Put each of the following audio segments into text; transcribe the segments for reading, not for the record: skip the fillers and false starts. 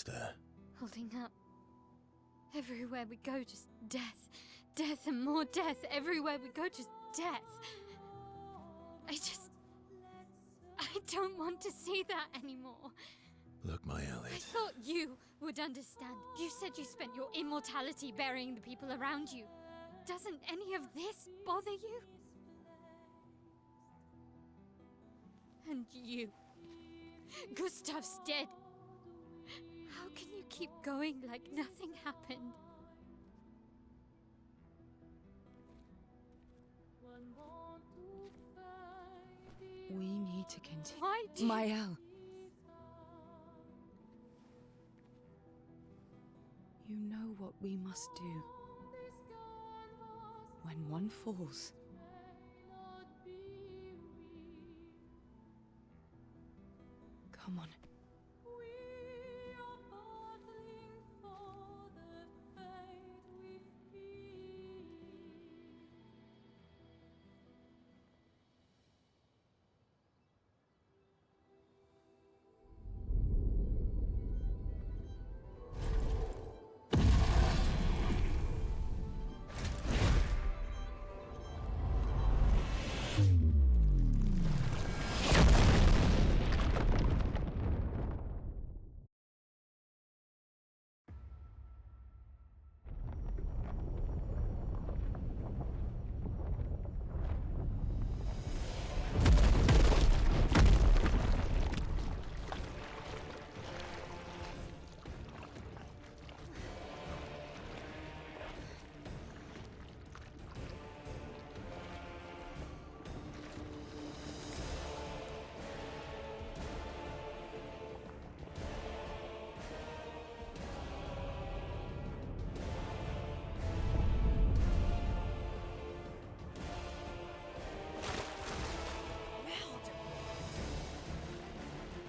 is there? Holding up. Everywhere we go, just death. Death and more death. Everywhere we go, just death. I don't want to see that anymore. Look, my I Elliot. thought you would understand. You said you spent your immortality burying the people around you. Doesn't any of this bother you? And you. Gustav's dead. How can you keep going like nothing happened? We need to continue. Why do you... Mael. You know what we must do. When one falls, come on.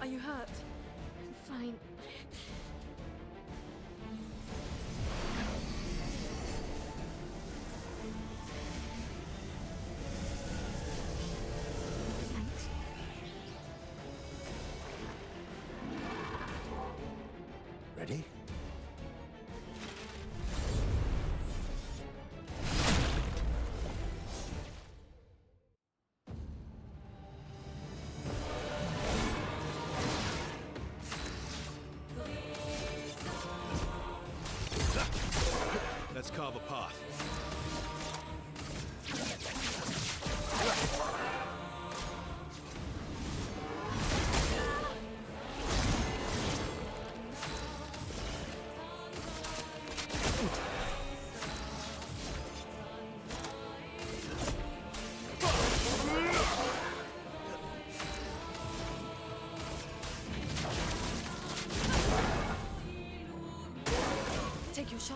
Are you hurt? I'm fine. Thanks. Ready? Let's carve a path. Take your shot.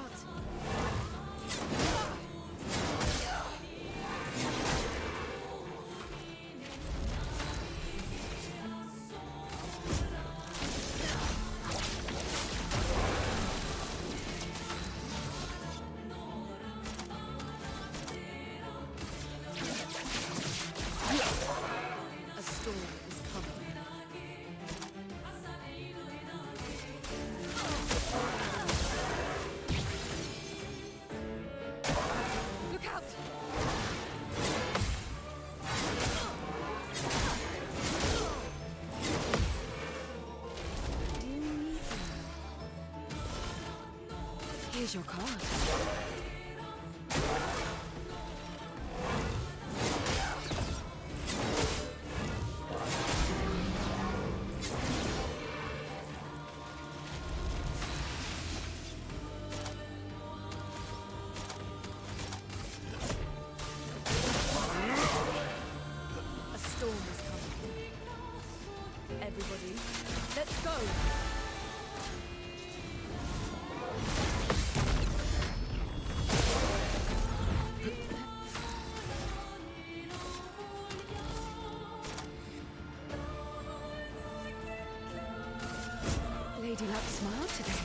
A storm is coming. Look out! Here's your card. A storm is coming. Everybody, let's go! Lady Luck smiled today.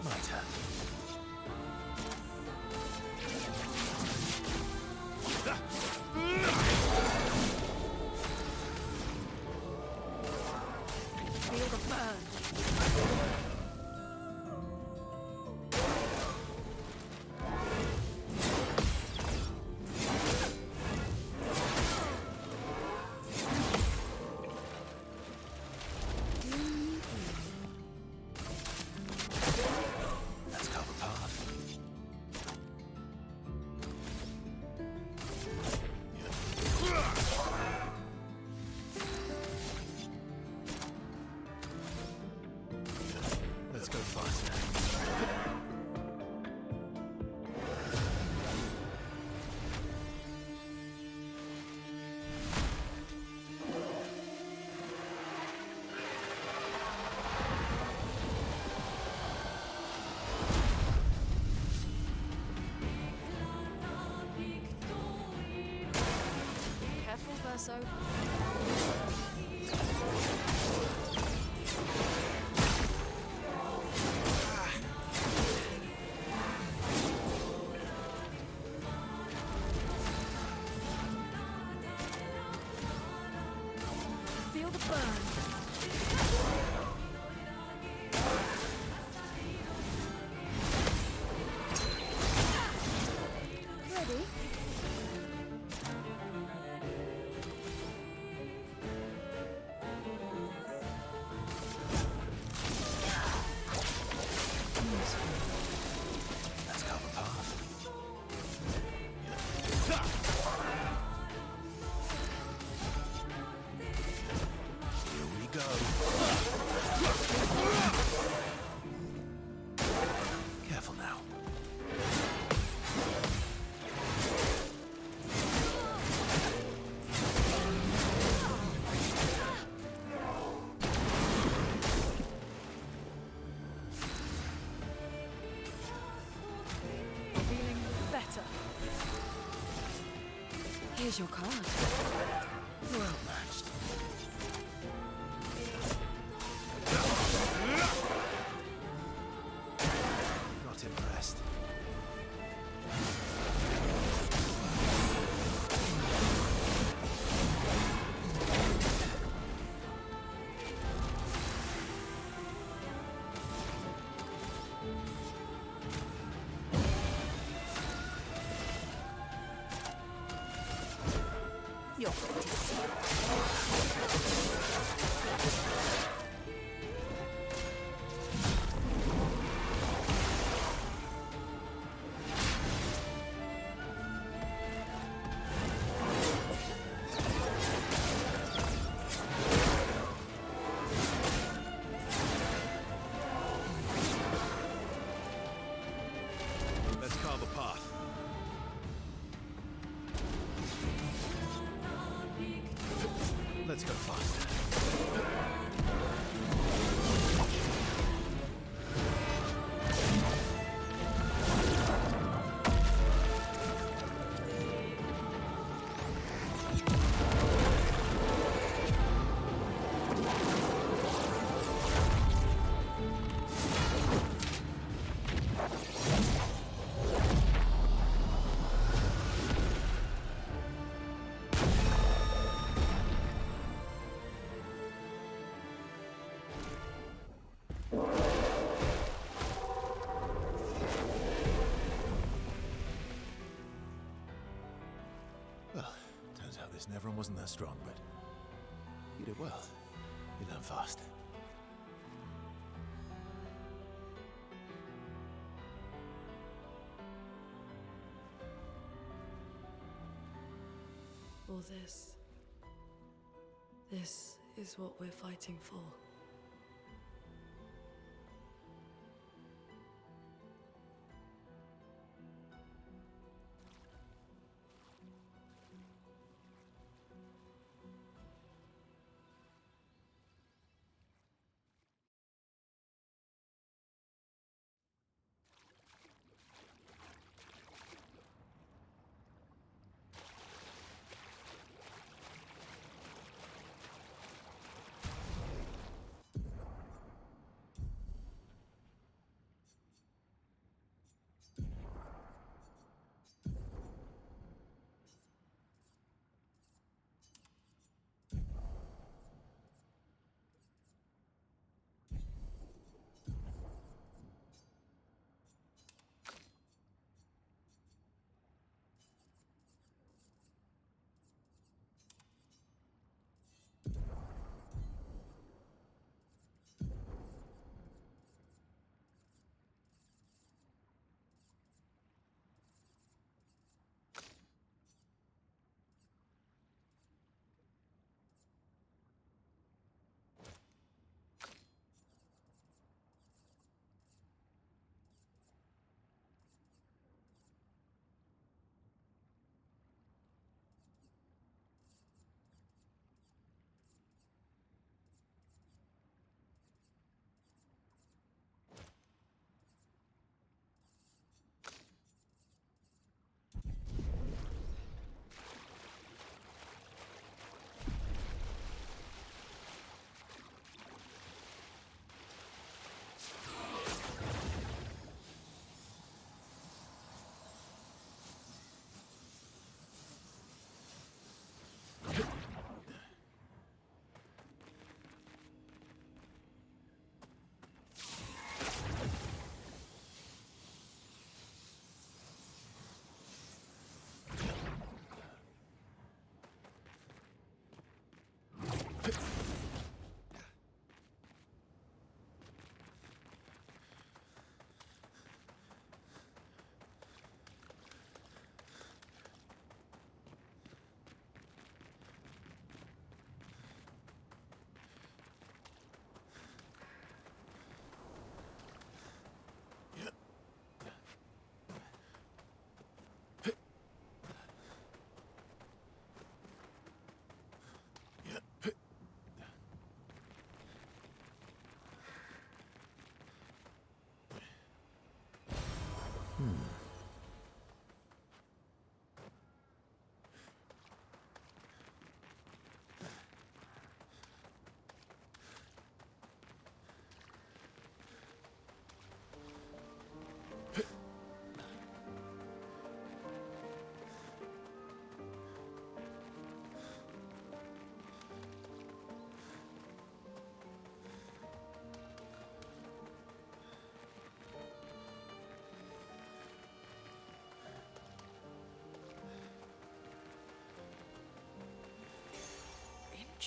My turn. Feel the burn. so. Feel the burn. Ready? Let's carve a path. Here we go. Careful now. Feeling better. Here's your card. Well matched. Not impressed. You're pretty sick. Let's carve a path. Let's go faster. Well, turns out this Neveron wasn't that strong, but you did well. You learn fast. All this is what we're fighting for.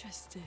Interesting.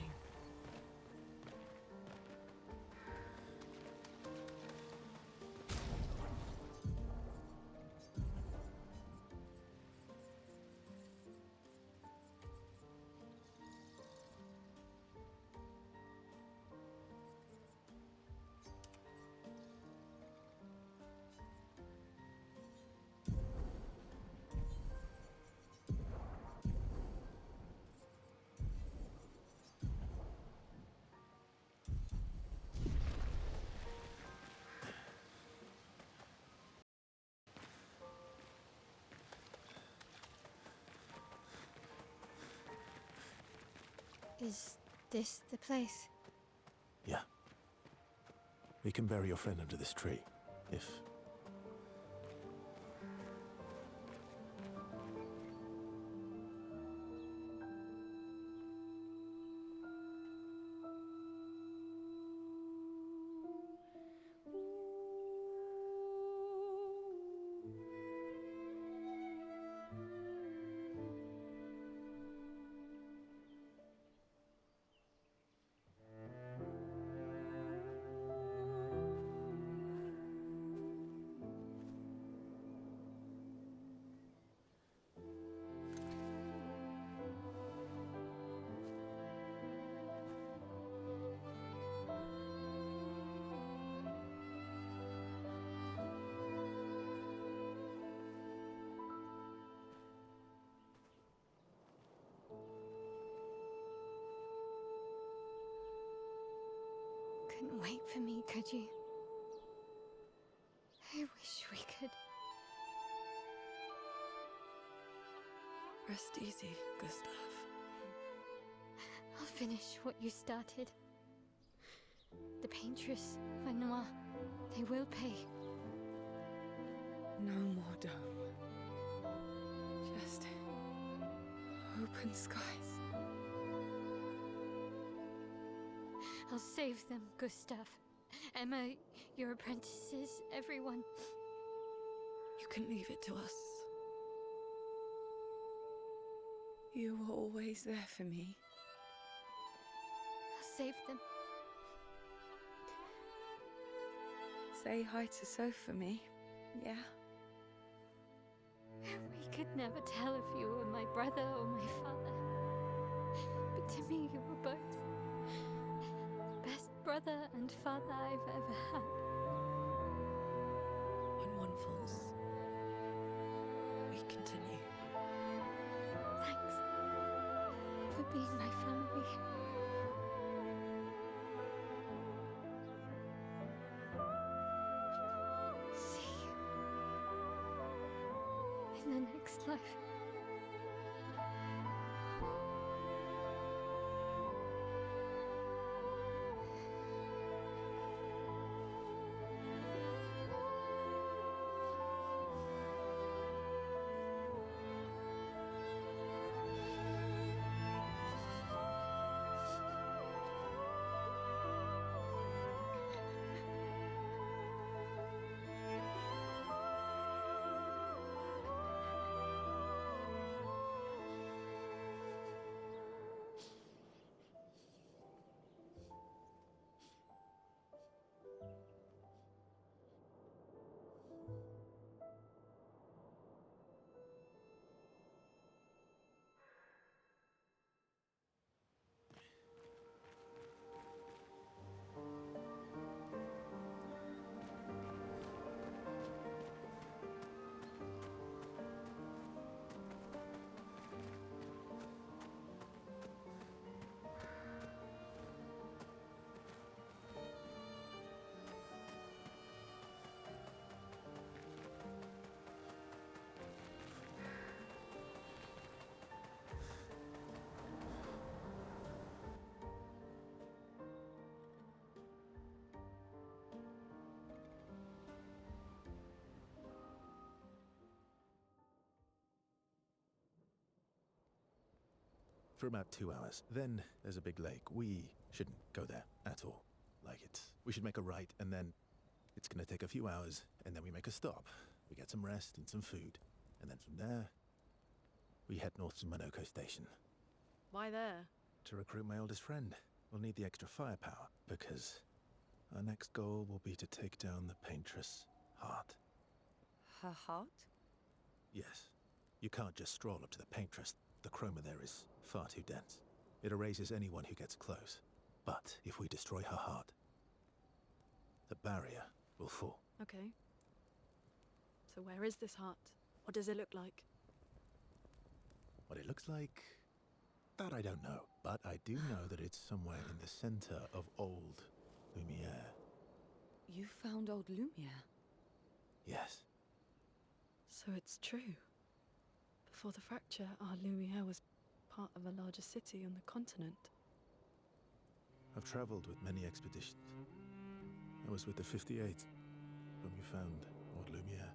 Is this the place? Yeah. We can bury your friend under this tree, if... Couldn't wait for me, could you? I wish we could. Rest easy, Gustav. I'll finish what you started. The paintress, Renoir, they will pay. No more dome. Just open skies. I'll save them, Gustav. Emma, your apprentices, everyone. You can leave it to us. You were always there for me. I'll save them. Say hi to Soph for me, yeah? We could never tell if you were my brother or my father. But to me, you were both. Best brother and father I've ever had. When one falls, we continue. Thanks for being my family. See you in the next life. for about 2 hours. Then there's a big lake. We shouldn't go there at all. We should make a right, and then it's gonna take a few hours, and then we make a stop. We get some rest and some food, and then from there, we head north to Monoko Station. Why there? To recruit my oldest friend. We'll need the extra firepower, because our next goal will be to take down the Paintress' heart. Her heart? Yes. You can't just stroll up to the Paintress. The chroma there is far too dense. It erases anyone who gets close. But if we destroy her heart, the barrier will fall. Okay. So where is this heart? What does it look like? What it looks like, that I don't know. But I do know that it's somewhere in the center of old Lumiere. You found old Lumiere? Yes. So it's true. Before the fracture, our Lumiere was part of a larger city on the continent. I've traveled with many expeditions. I was with the 58th when we found old Lumiere.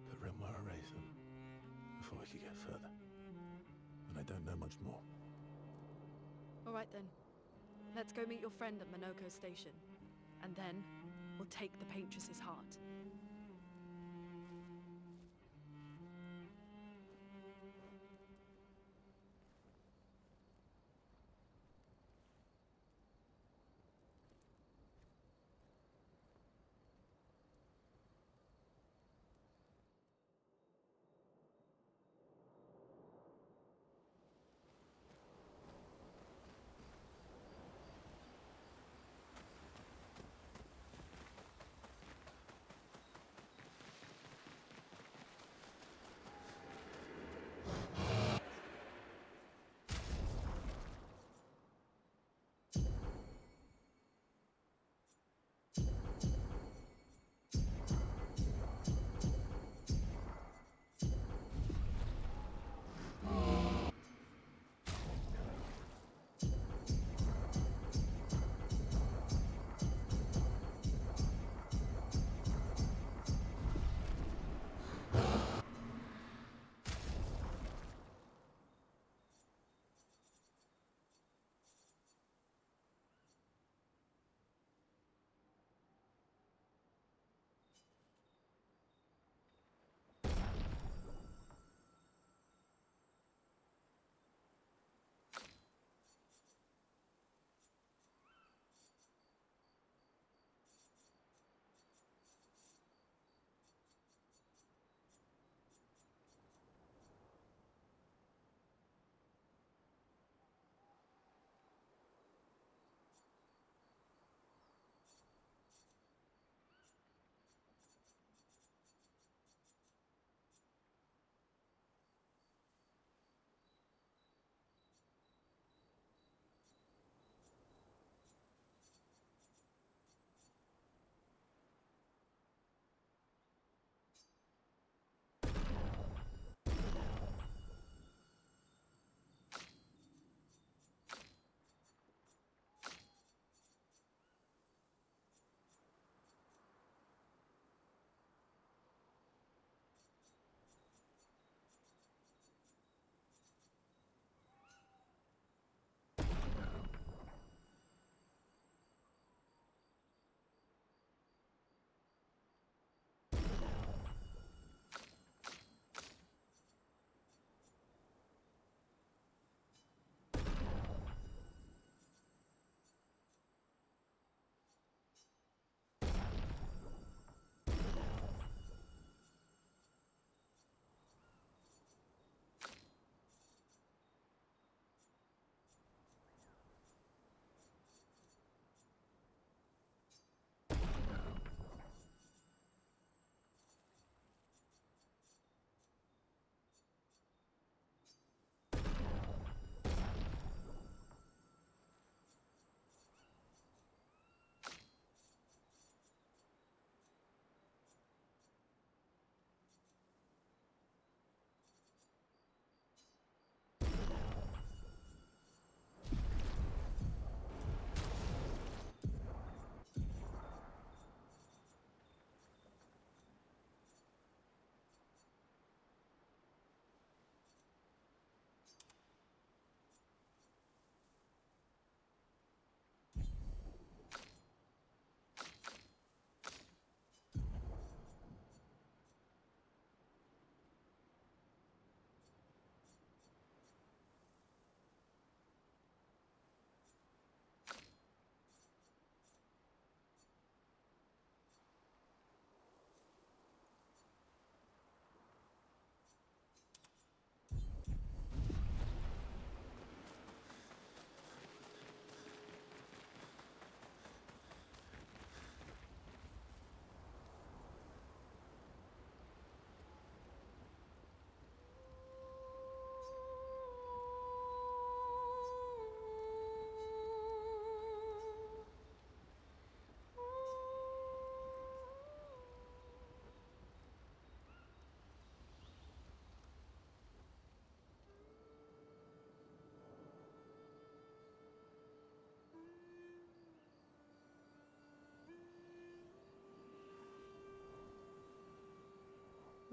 But Renoir erased them before we could get further. And I don't know much more. All right then. Let's go meet your friend at Monoko Station. And then, we'll take the Paintress's heart.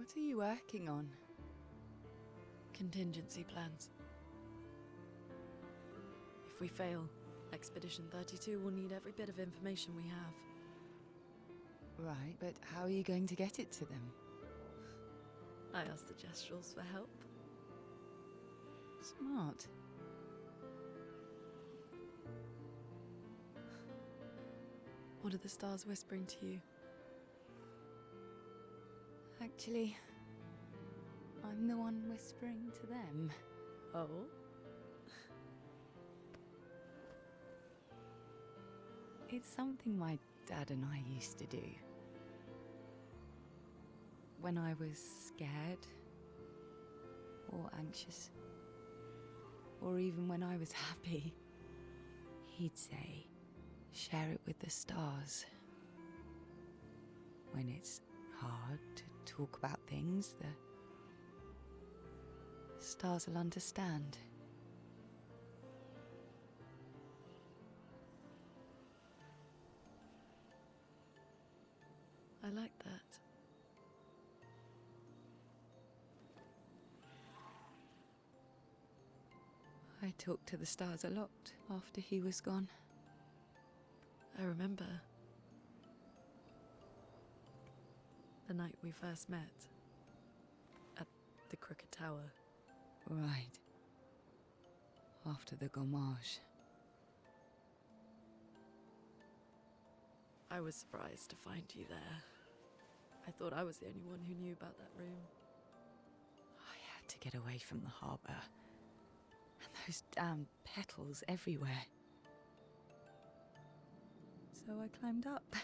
What are you working on? Contingency plans. If we fail, Expedition 32 will need every bit of information we have. Right, but how are you going to get it to them? I asked the Gestrals for help. Smart. What are the stars whispering to you? Actually, I'm the one whispering to them. Oh? It's something my dad and I used to do. When I was scared, or anxious, or even when I was happy, he'd say, share it with the stars. When it's hard to talk about things, the stars will understand. I like that. I talked to the stars a lot after he was gone. I remember the night we first met at the Crooked Tower. Right. After the gommage. I was surprised to find you there. I thought I was the only one who knew about that room. I had to get away from the harbour. And those damn petals everywhere. So I climbed up.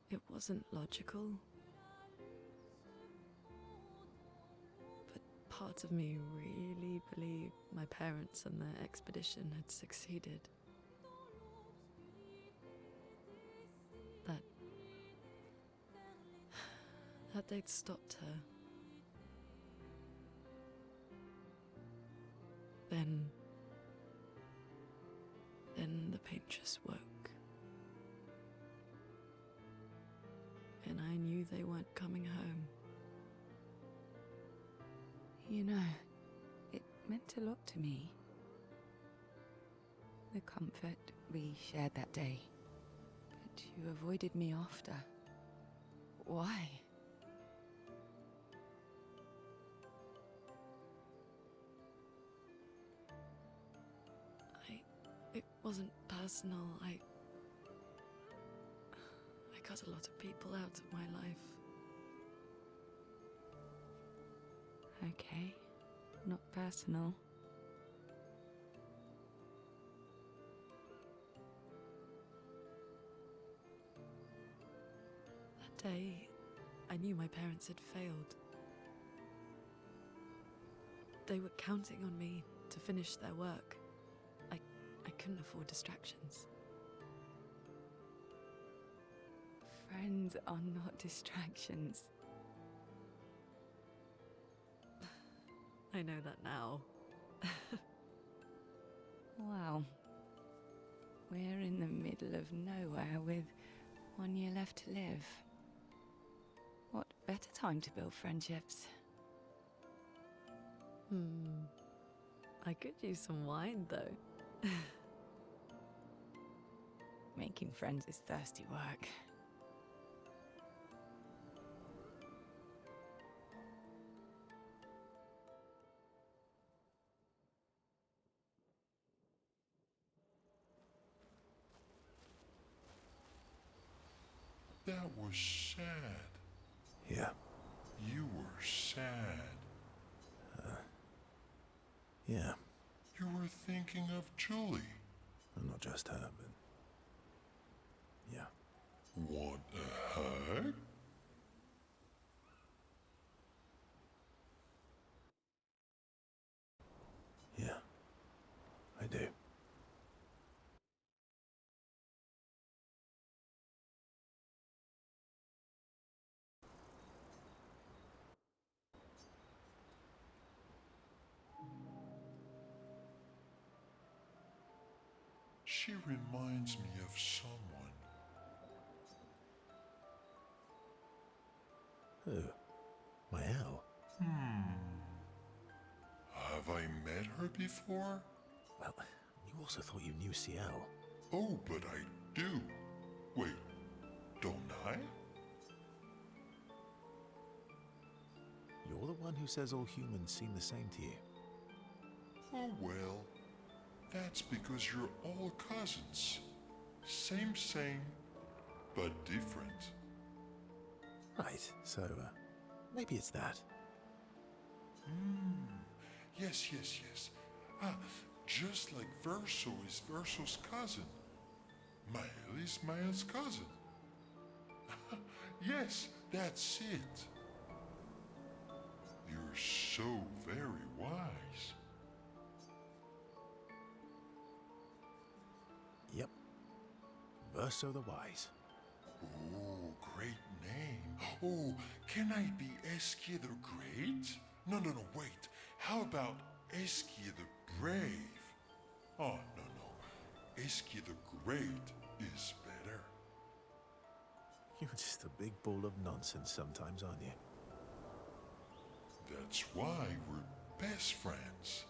It wasn't logical. But part of me really believed my parents and their expedition had succeeded. That they'd stopped her. Then the paint just woke. And I knew they weren't coming home. You know, it meant a lot to me. The comfort we shared that day. But you avoided me after. Why? It wasn't personal. I cut a lot of people out of my life. Okay, not personal. That day, I knew my parents had failed. They were counting on me to finish their work. I couldn't afford distractions. Friends are not distractions. I know that now. Wow. We're in the middle of nowhere with 1 year left to live. What better time to build friendships? I could use some wine, though. Making friends is thirsty work. That was sad. Yeah. You were sad. Yeah. You were thinking of Julie. Well, not just her, but... yeah. Want a hug? Yeah. I do. She reminds me of someone. Who? Mael? Have I met her before? Well, you also thought you knew Ciel. Oh, but I do. Wait, don't I? You're the one who says all humans seem the same to you. Oh well, that's because you're all cousins. Same, but different. Right, so, maybe it's that. Yes. Just like Verso is Verso's cousin. Mael is Mael's cousin. Yes, that's it. You're so very wise. Yep. Verso the Wise. Oh, great name. Oh, can I be Eskia the Great? No, wait. How about Eskia the Brave? Oh, no. Eskia the Great is better. You're just a big ball of nonsense sometimes, aren't you? That's why we're best friends.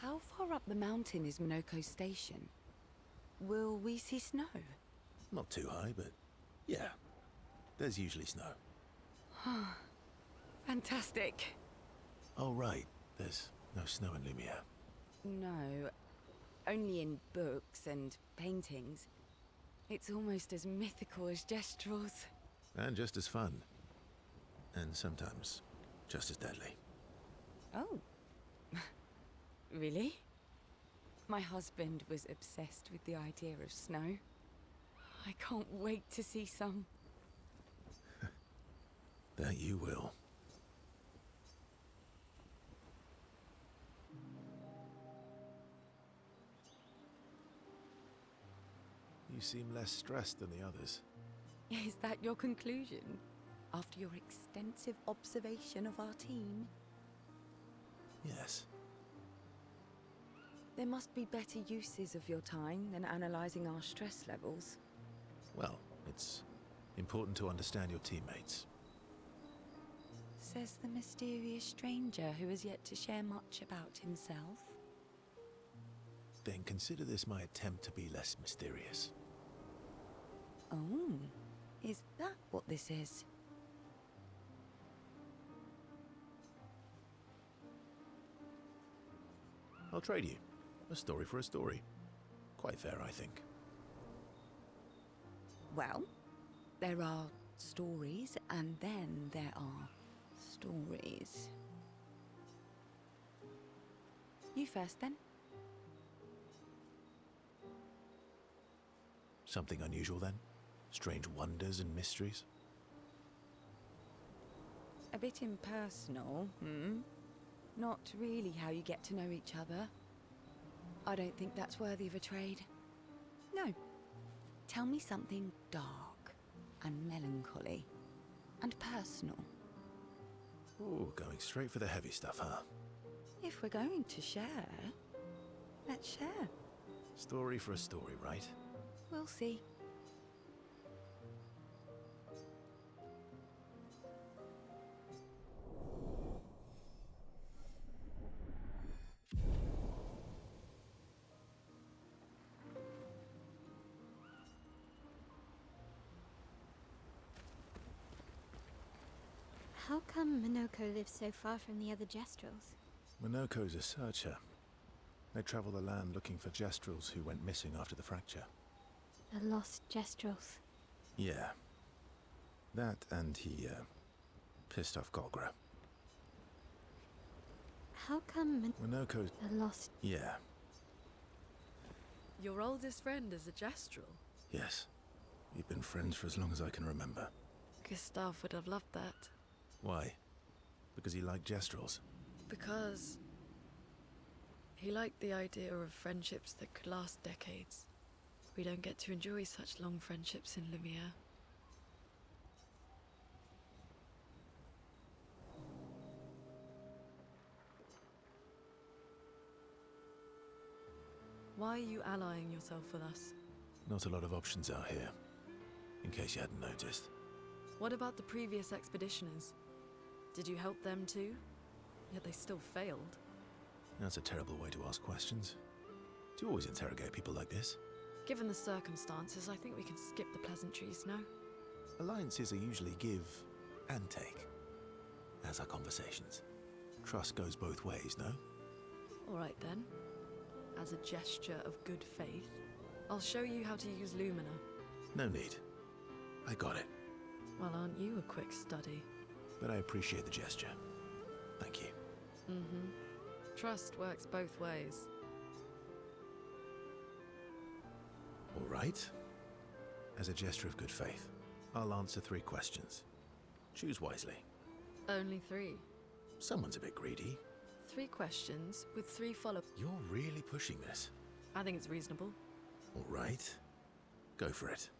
How far up the mountain is Minoko Station? Will we see snow? Not too high, but yeah. There's usually snow. Fantastic. Oh, right. There's no snow in Lumiere. No, only in books and paintings. It's almost as mythical as Gestrels. And just as fun. And sometimes just as deadly. Oh. Really? My husband was obsessed with the idea of snow. I can't wait to see some. That you will. You seem less stressed than the others. Is that your conclusion? After your extensive observation of our team? Yes. There must be better uses of your time than analysing our stress levels. Well, it's important to understand your teammates. Says the mysterious stranger who has yet to share much about himself. Then consider this my attempt to be less mysterious. Oh, is that what this is? I'll trade you. A story for a story. Quite fair, I think. Well, there are stories, and then there are stories. You first, then. Something unusual, then? Strange wonders and mysteries? A bit impersonal, Not really how you get to know each other. I don't think that's worthy of a trade. No. Tell me something dark and melancholy and personal. Ooh, going straight for the heavy stuff, huh? If we're going to share, let's share. Story for a story, right? We'll see. How come Minoko lives so far from the other Gestrels? Minoko's a searcher. They travel the land looking for Gestrels who went missing after the fracture. The lost Gestrels. Yeah. That and he, pissed off Golgra. How come Minoko's... the lost... Yeah. Your oldest friend is a Gestral. Yes. We've been friends for as long as I can remember. Gustav would have loved that. Why? Because he liked Gestrels? Because he liked the idea of friendships that could last decades. We don't get to enjoy such long friendships in Lumiere. Why are you allying yourself with us? Not a lot of options out here, in case you hadn't noticed. What about the previous expeditioners? Did you help them too? Yet they still failed. That's a terrible way to ask questions. Do you always interrogate people like this? Given the circumstances, I think we can skip the pleasantries, no? Alliances are usually give and take, as are conversations. Trust goes both ways, no? Alright then. As a gesture of good faith, I'll show you how to use Lumina. No need. I got it. Well, aren't you a quick study? But I appreciate the gesture. Thank you. Mm-hmm. Trust works both ways. All right. As a gesture of good faith, I'll answer 3 questions. Choose wisely. Only 3. Someone's a bit greedy. 3 questions with 3 follow. You're really pushing this. I think it's reasonable. All right. Go for it.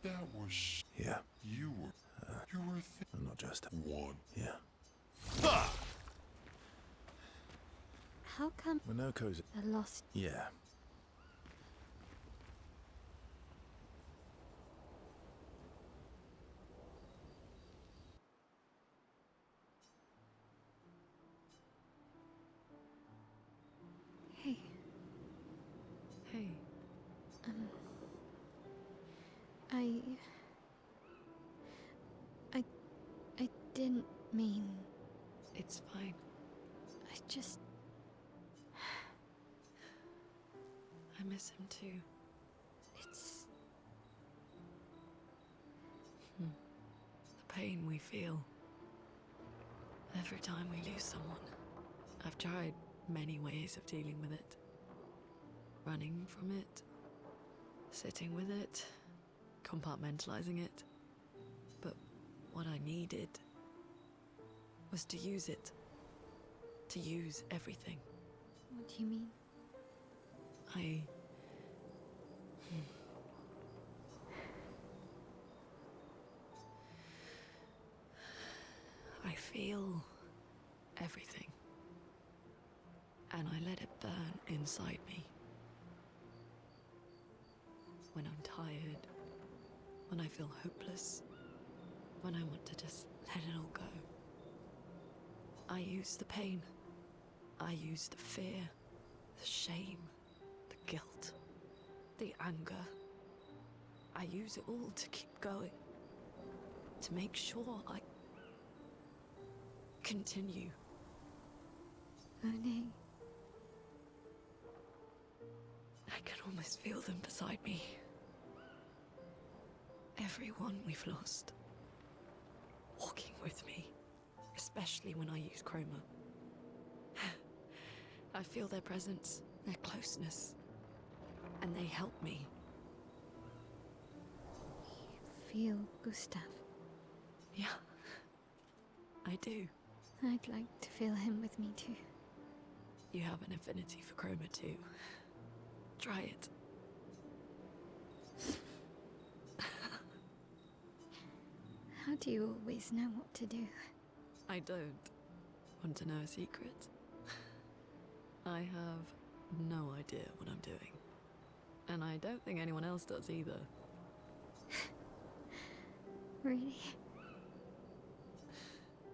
That was... Yeah. You were... I'm not just... one. Yeah. How come Minoko's... a lost? Yeah. Hey, Hey, I didn't mean. it's fine. I just. I miss him too. It's. The pain we feel every time we lose someone. I've tried many ways of dealing with it. Running from it, sitting with it, compartmentalizing it. But what I needed was to use it. To use everything. What do you mean? I feel everything. And I let it burn inside me. When I'm tired, when I feel hopeless, when I want to just let it all go. I use the pain. I use the fear, the shame, the guilt, the anger. I use it all to keep going. To make sure I continue. Monet. I can almost feel them beside me. Everyone we've lost. Walking with me. Especially when I use chroma. I feel their presence, their closeness. And they help me. You feel Gustav? Yeah. I do. I'd like to feel him with me too. You have an affinity for chroma too. Try it. How do you always know what to do? I don't. Want to know a secret? I have no idea what I'm doing. And I don't think anyone else does either. Really?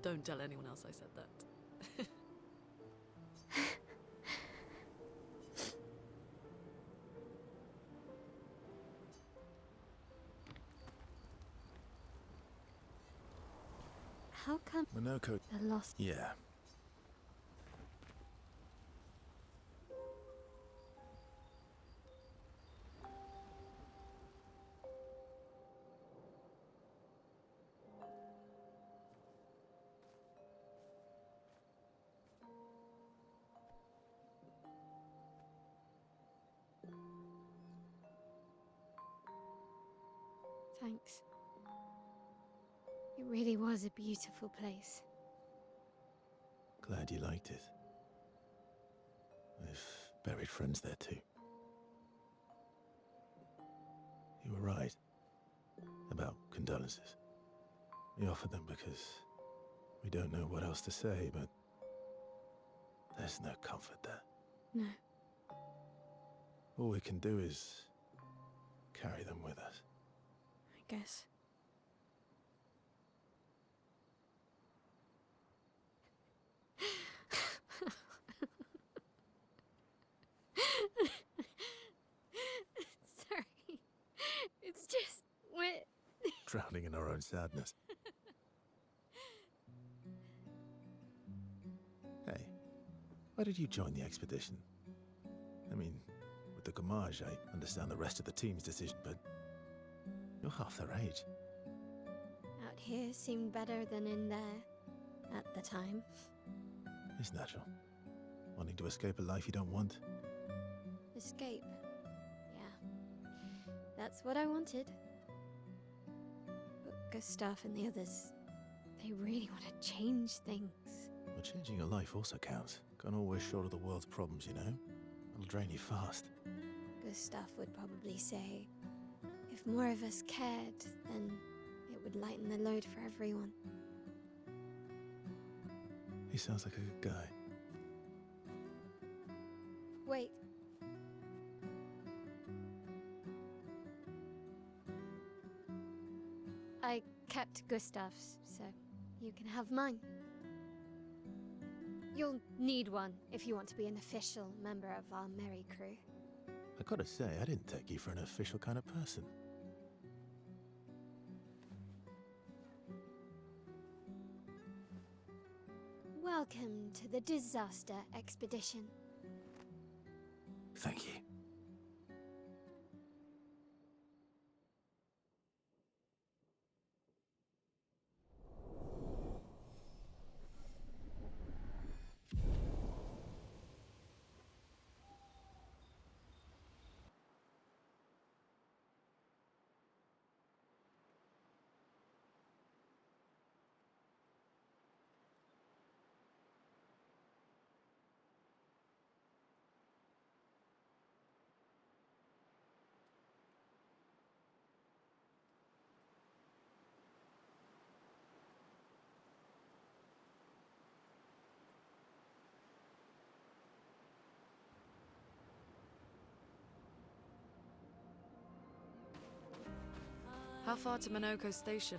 Don't tell anyone else I said that. How come Minoko... a lost? Yeah. Thanks. It really was a beautiful place. Glad you liked it. I've buried friends there too. You were right about condolences. We offered them because we don't know what else to say, but there's no comfort there. No. All we can do is carry them with us. I guess. Sorry. It's just wet. Drowning in our own sadness. Hey, why did you join the expedition? I mean, with the Gamage, I understand the rest of the team's decision, but you're half their age. Out here seemed better than in there at the time. It's natural. Wanting to escape a life you don't want. Escape. Yeah. That's what I wanted. But Gustav and the others, they really want to change things. Well, changing your life also counts. Can't always shoulder the world's problems, you know? It'll drain you fast. Gustav would probably say, if more of us cared, then it would lighten the load for everyone. He sounds like a good guy. Wait. I kept Gustav's, so you can have mine. You'll need one if you want to be an official member of our merry crew. I gotta say, I didn't take you for an official kind of person. Welcome to the disaster expedition. Thank you. How far to Minoko Station?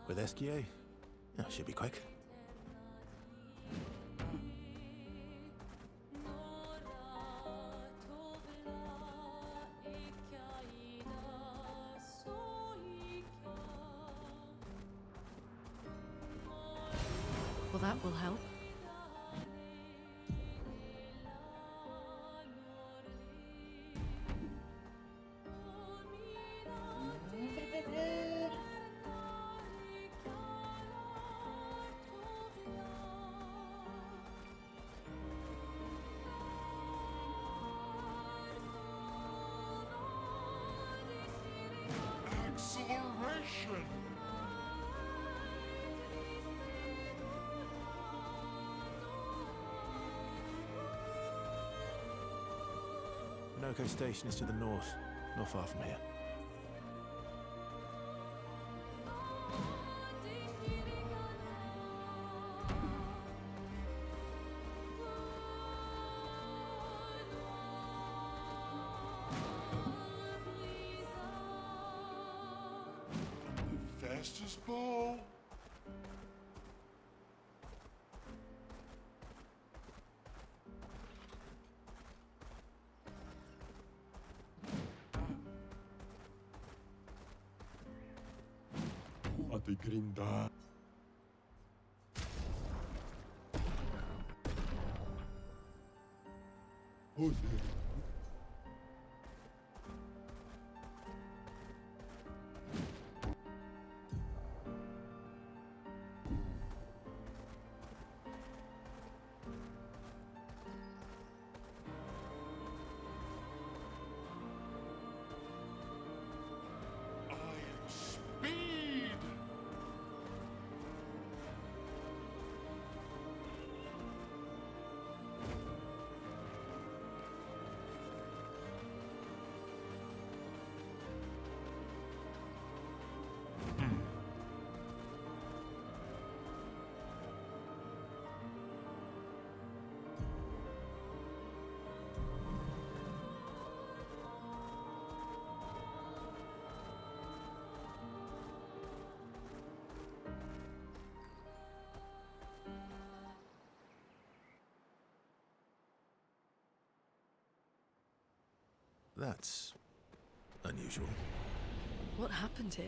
With SKA? Yeah, should be quick. Well, that will help. Acceleration! Minoko Station is to the north, not far from here. The fastest ball. Ate grinda. Oh, dear. I am That's unusual. What happened here?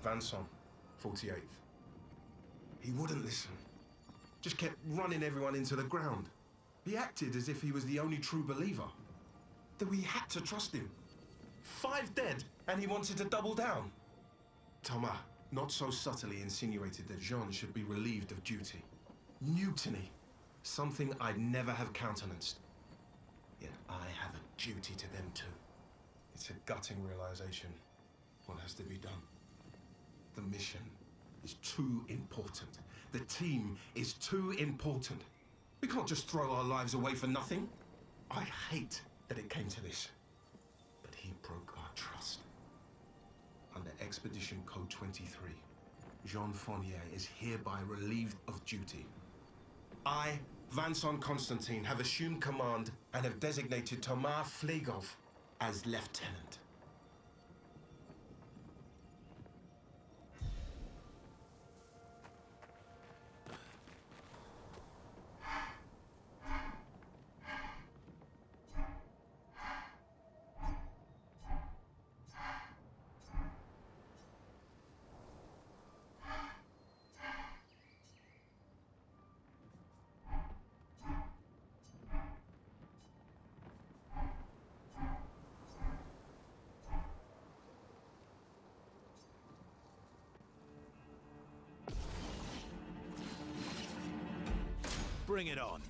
Vanson, 48th. He wouldn't listen. Just kept running everyone into the ground. He acted as if he was the only true believer. That we had to trust him. 5 dead, and he wanted to double down. Thomas, not so subtly insinuated that Jean should be relieved of duty. Mutiny. Something I'd never have countenanced. Yet I have a duty to them too. It's a gutting realization. What has to be done? The mission is too important. The team is too important. We can't just throw our lives away for nothing. I hate that it came to this. But he broke our trust. Under Expedition Code 23, Jean Fournier is hereby relieved of duty. I, Vanson Constantine, have assumed command and have designated Thomas Flegov as lieutenant. Bring it on.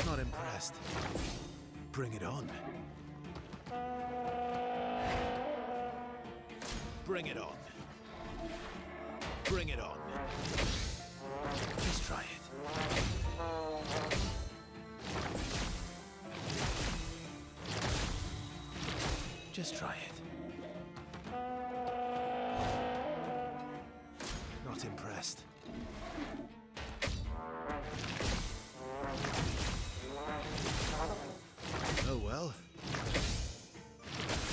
Not impressed. Bring it on. Bring it on. Bring it on. Just try it. Just try it. Not impressed. Oh well.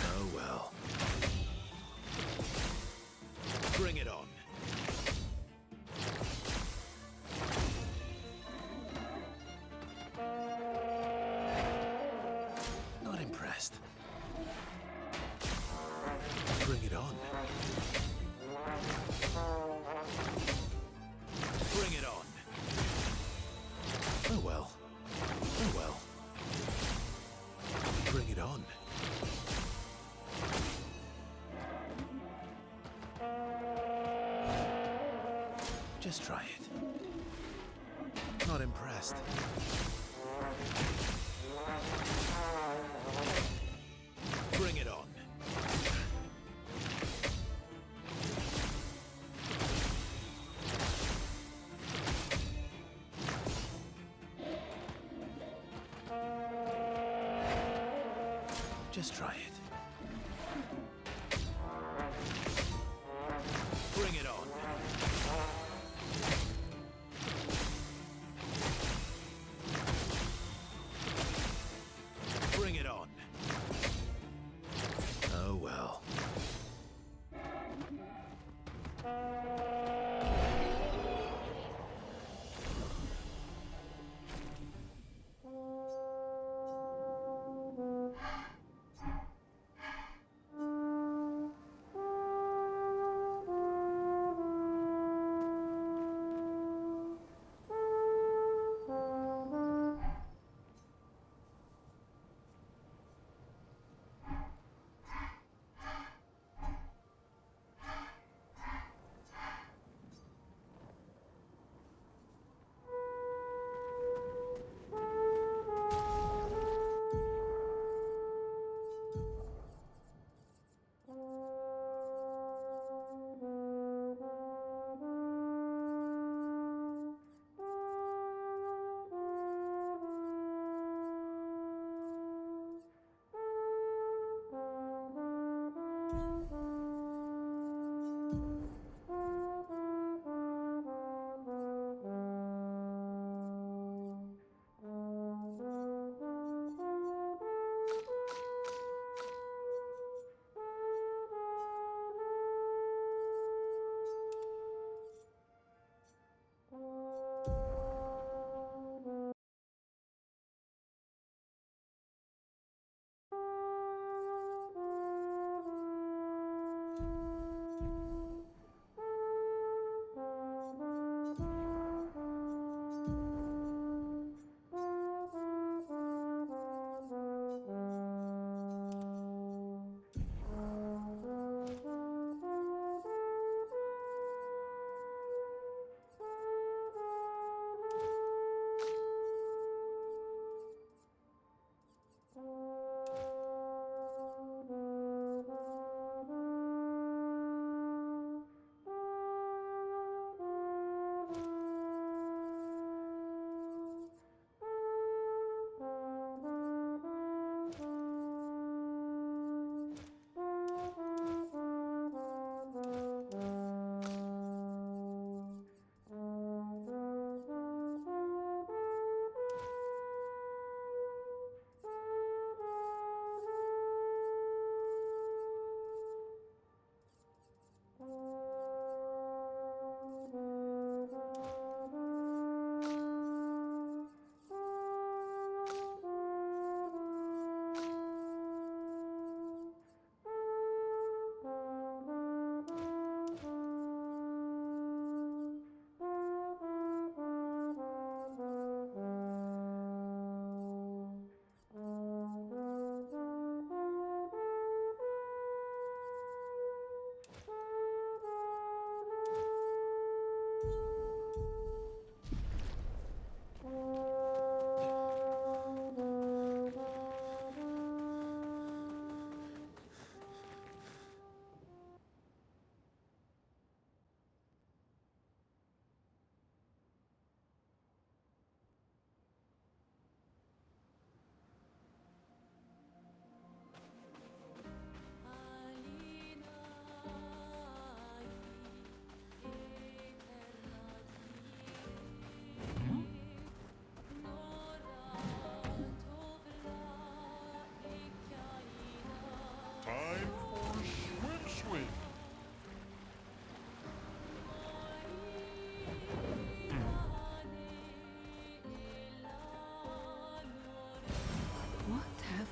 Oh well. Bring it on. Not impressed. Bring it on. Bring it on. Oh well. Oh well. Bring it on. Just try it. Not impressed. Bring it on. Just try it.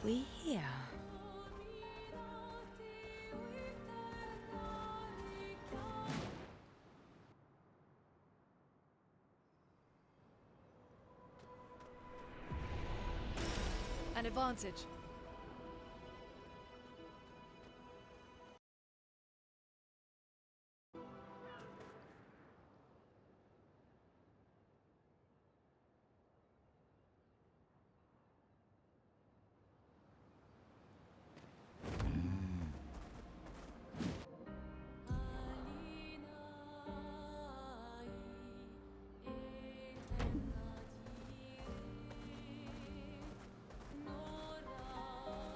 we here? An advantage.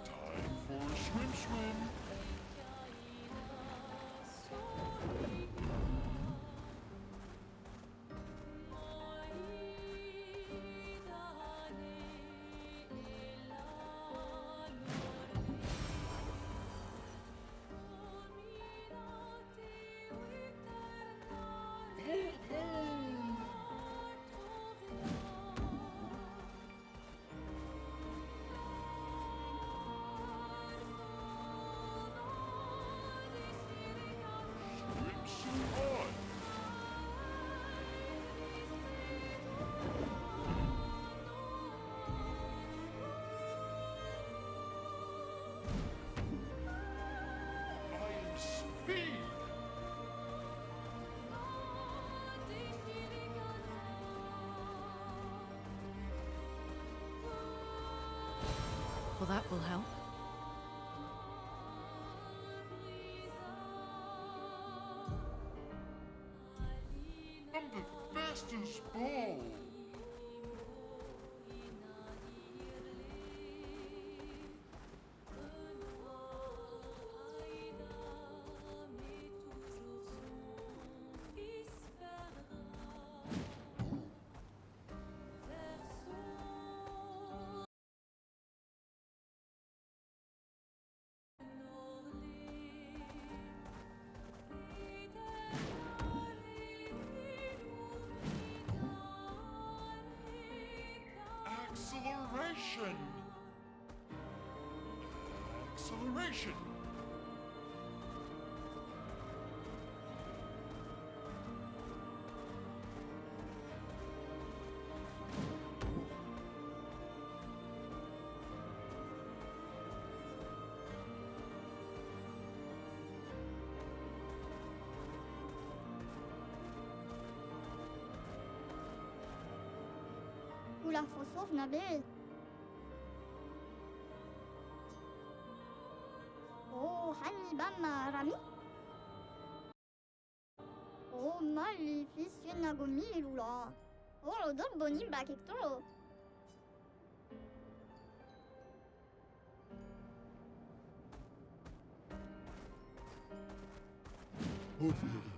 Time for a swim swim. Swimsuit on. I am speed. Well, that will help. I'm the fastest ball. Acceleration. Acceleration. Ulang fosov Nabil. Oh, hani bama rami. Oh, mali fisien nagomi lula. Oh, dor bonim bakek toro. Grazie.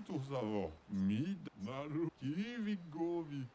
人さをみだなるきびごび